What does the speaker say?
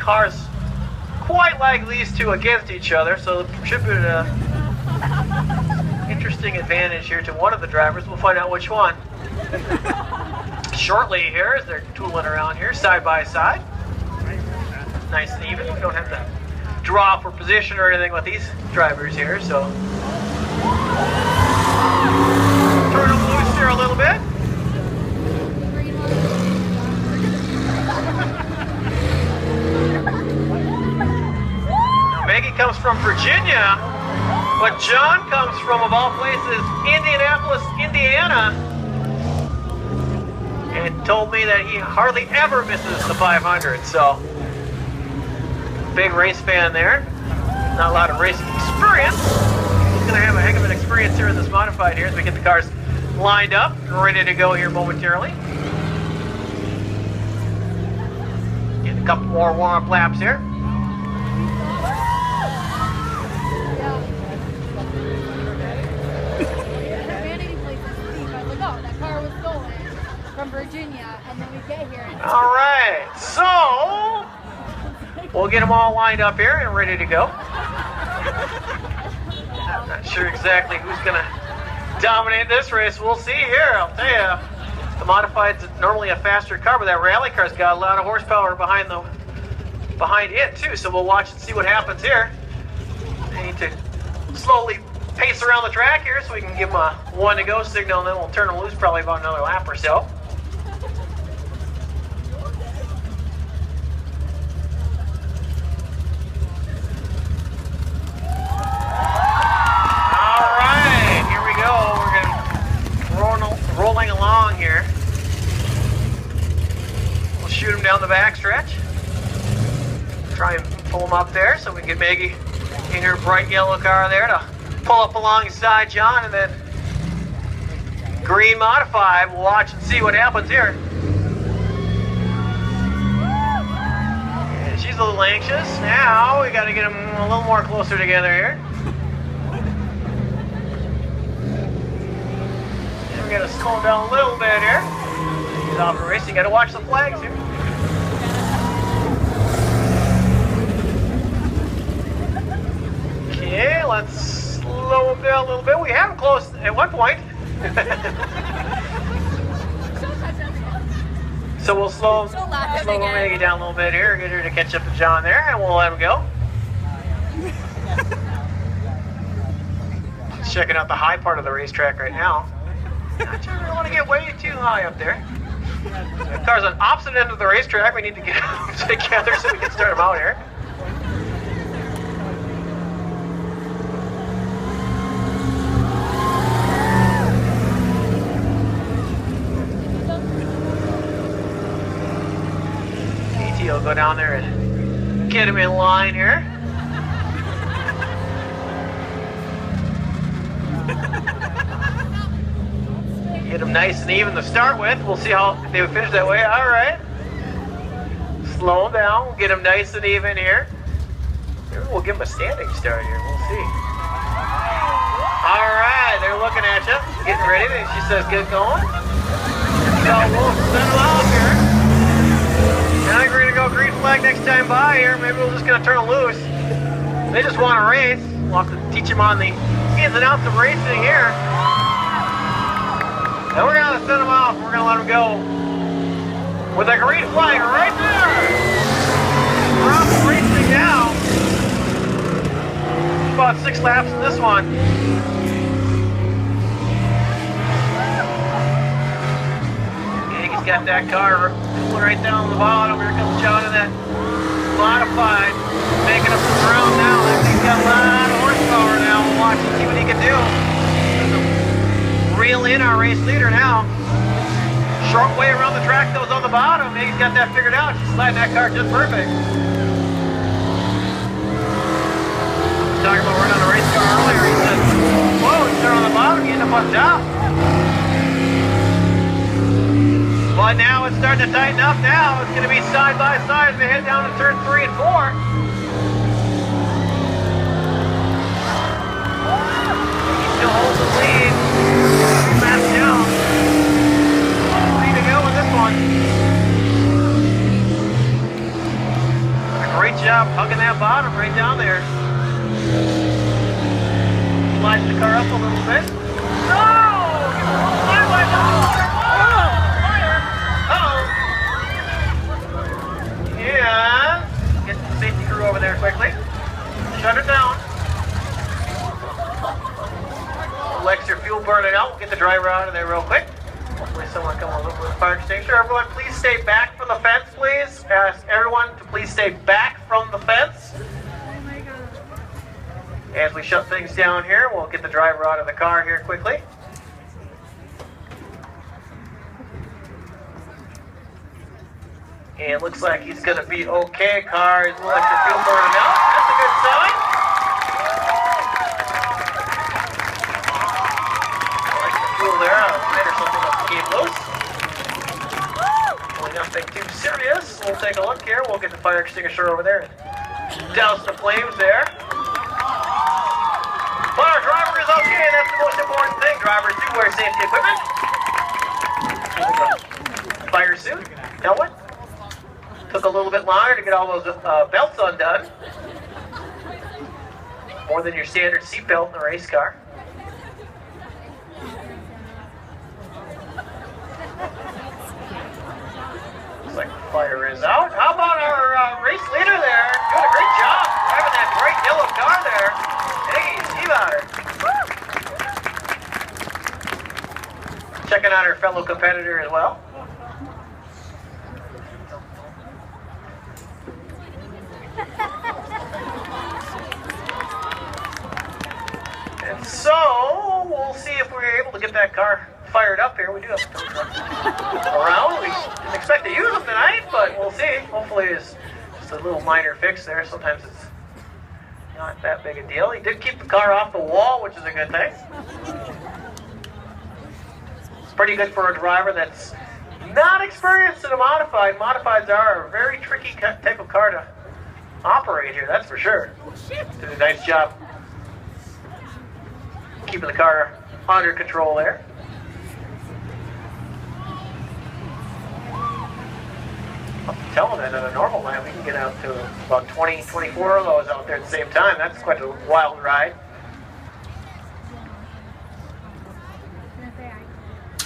cars quite like these two against each other, so it should be an interesting advantage here to one of the drivers. We'll find out which one shortly here as they're tooling around here side by side. Nice and even. We don't have to draw for position or anything with these drivers here, so turn them loose here a little bit. Now Maggie comes from Virginia, but John comes from, of all places, Indianapolis, Indiana, and told me that he hardly ever misses the 500, so big race fan there. Not a lot of racing experience. He's going to have a heck of an experience here in this modified here as we get the cars lined up and ready to go here momentarily. Get a couple more warm-up laps here. That car was stolen from Virginia, and then we get here. All right, so we'll get them all lined up here and ready to go. I'm not sure exactly who's going to dominate this race. We'll see here. I'll tell you, the modified's normally a faster car, but that rally car's got a lot of horsepower behind it too. So we'll watch and see what happens here. I need to slowly pace around the track here so we can give them a 1 to go signal, and then we'll turn them loose probably about another lap or so. Rolling along here. We'll shoot him down the back stretch. Try and pull him up there so we can get Maggie in her bright yellow car there to pull up alongside John, and then green modified. We'll watch and see what happens here. Yeah, she's a little anxious. Now we got to get them a little more closer together here. We gotta slow down a little bit here. He's off the race. You gotta watch the flags here. Okay, let's slow him down a little bit. We have him close at one point. So we'll slow Maggie down a little bit here, get her to catch up to John there, and we'll let him go. Checking out the high part of the racetrack right now. Not sure we don't want to get way too high up there. The car's on opposite end of the racetrack. We need to get them together so we can start them out here. AT will go down there and get him in line here. Get them nice and even to start with. We'll see how they would finish that way. All right. Slow them down. We'll get them nice and even here. Maybe we'll give them a standing start here. We'll see. All right. They're looking at you. Getting ready. She says, get going. So we'll send them off here. And I think we're going to go green flag next time by here. Maybe we're just going to turn them loose. They just want to race. We'll have to teach them on the ins and outs of racing here. And we're going to send them off. We're going to let them go with a green flag right there. We're off racing now. About 6 laps in this one. Maggie's got that car right down the bottom. Here comes John in that modified. Making up some ground now. He's got a lot of horsepower now. We'll watch and see what he can do. Reel in our race leader now. Short way around the track that was on the bottom. He's got that figured out. She's sliding that car just perfect. Talking about running on a race car earlier. He said, whoa, you start on the bottom, you end up on top. But now it's starting to tighten up now. It's going to be side by side as we head down to turn 3 and 4. He still holds the lead. Fast down. Way to go with this one. A Great job hugging that bottom right down there. Slide the car up a little bit. No! Get a little fire by the water. Fire! Uh-oh. Yeah. Get the safety crew over there quickly. Shut it down. A little extra fuel burning out. We'll get the driver out of there real quick. Hopefully someone come over with a fire extinguisher. Everyone, please stay back from the fence, please. Ask everyone to please stay back from the fence. As we shut things down here, we'll get the driver out of the car here quickly. And it looks like he's going to be okay. Car is a little extra fuel burning out. That's a good sign. Fuel there, a light or something that came loose. Really nothing too serious. We'll take a look here. We'll get the fire extinguisher over there and douse the flames there. But our driver is okay. That's the most important thing. Drivers do wear safety equipment. Fire suit, helmet. Took a little bit longer to get all those belts undone. More than your standard seatbelt in a race car. Looks like the fire is out. How about our race leader there? Doing a great job driving that bright yellow car there. Maggie Stiefvater. Checking out our fellow competitor as well. And so, we'll see if we're able to get that car fired up here. We do have a tow truck around. We didn't expect to use them tonight, but we'll see. Hopefully it's just a little minor fix there. Sometimes it's not that big a deal. He did keep the car off the wall, which is a good thing. It's pretty good for a driver that's not experienced in a modified. Modifieds are a very tricky type of car to operate here, that's for sure. Did a nice job keeping the car under control there. I'm telling that at a normal lap we can get out to about 20, 24 of those out there at the same time. That's quite a wild ride.